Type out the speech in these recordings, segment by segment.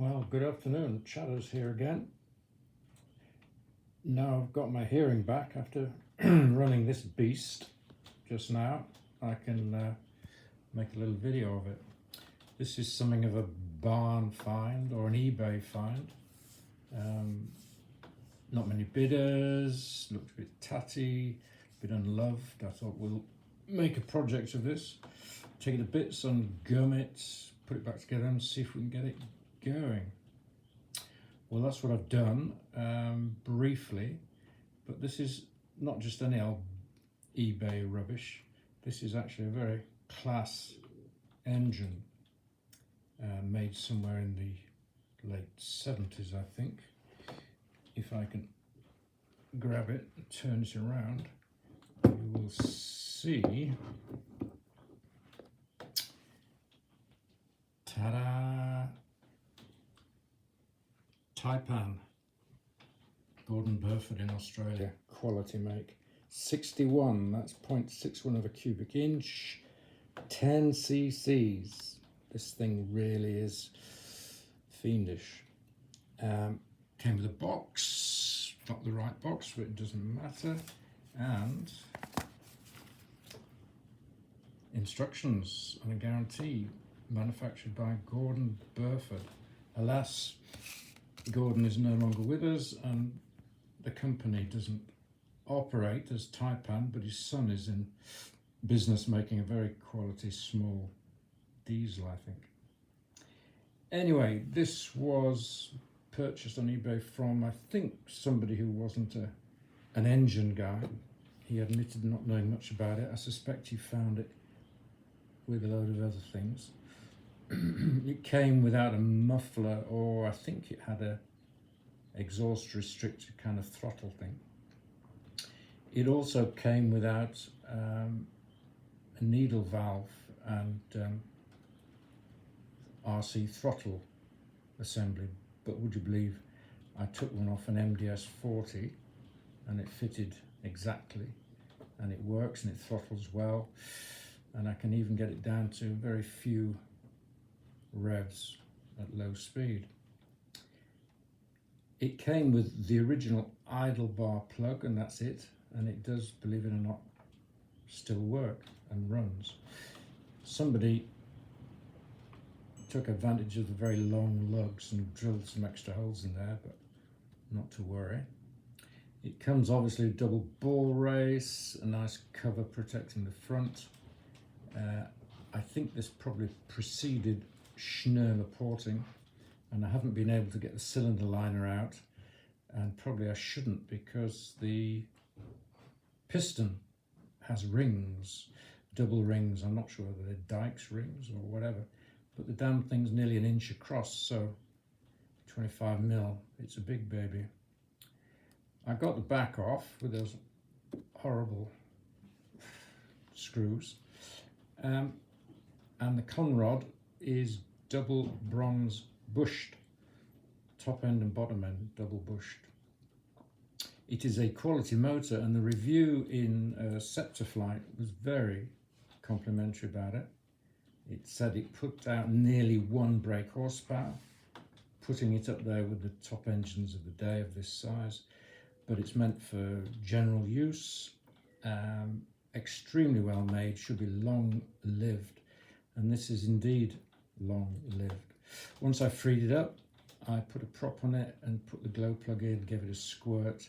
Well, good afternoon. Chadder's here again. Now I've got my hearing back after running this beast just now. I can make a little video of it. This is something of a barn find or an eBay find. Not many bidders, looked a bit tatty, a bit unloved. I thought we'll make a project of this, take it to bits, ungum it, put it back together and see if we can get it going. Well, that's what I've done briefly, but this is not just any old eBay rubbish. This is actually a very class engine made somewhere in the late 70s, I think. If I can grab it and turn it around, you will see. Ta-da! TAIPAN, Gordon Burford in Australia, quality make. 61, that's 0.61 of a cubic inch, 10 cc's. This thing really is fiendish. Came with a box, not the right box, but it doesn't matter. And instructions and a guarantee, manufactured by Gordon Burford. Alas, Gordon is no longer with us and the company doesn't operate as TAIPAN, but his son is in business making a very quality small diesel, I think. Anyway, this was purchased on eBay from, I think, somebody who wasn't an engine guy. He admitted not knowing much about it. I suspect he found it with a load of other things. It came without a muffler, or I think it had a exhaust restricted kind of throttle thing. It also came without a needle valve and RC throttle assembly. But would you believe I took one off an MDS 40 and it fitted exactly, and it works and it throttles well, and I can even get it down to very few revs at low speed. It came with the original idle bar plug and that's it, and it does, believe it or not, still work and runs. Somebody took advantage of the very long lugs and drilled some extra holes in there, but not to worry. It comes obviously with double ball race, a nice cover protecting the front. I think this probably preceded Schnurler porting, and I haven't been able to get the cylinder liner out, and probably I shouldn't, because the piston has rings, double rings. I'm not sure whether they're Dykes rings or whatever, but the damn thing's nearly an inch across, so 25 mil, it's a big baby. I got the back off with those horrible screws, and the conrod is double bronze bushed, top end and bottom end double bushed. It is a quality motor, and the review in Septaflight was very complimentary about it. It said it put out nearly 1 brake horsepower, putting it up there with the top engines of the day of this size, but it's meant for general use, extremely well made, should be long lived, and this is indeed long lived. Once I freed it up, I put a prop on it and put the glow plug in, gave it a squirt,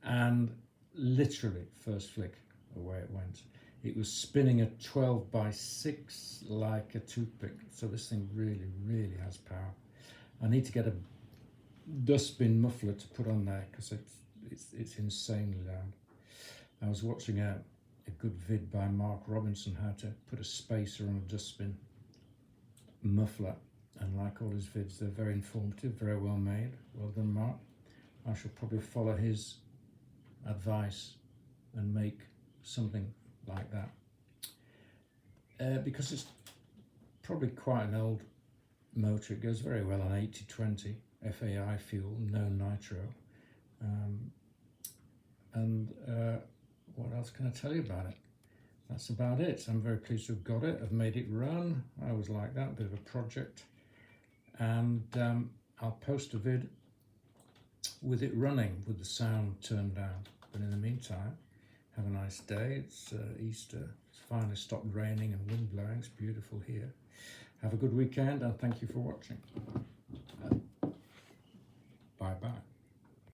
and literally first flick away it went. It was spinning at 12 by 6 like a toothpick, so this thing really has power. I need to get a dustbin muffler to put on there because it's insanely loud. I was watching a good vid by Mark Robinson, how to put a spacer on a dustbin muffler, and like all his vids, they're very informative, very well made. Well done, Mark. I shall probably follow his advice and make something like that, because it's probably quite an old motor. It goes very well on 80/20 FAI fuel, no nitro, what else can I tell you about it? That's about it. I'm very pleased to have got it. I've made it run. I always like that, a bit of a project. and I'll post a vid with it running with the sound turned down. But in the meantime, have a nice day. It's Easter. It's finally stopped raining and wind blowing. It's beautiful here. Have a good weekend, and thank you for watching.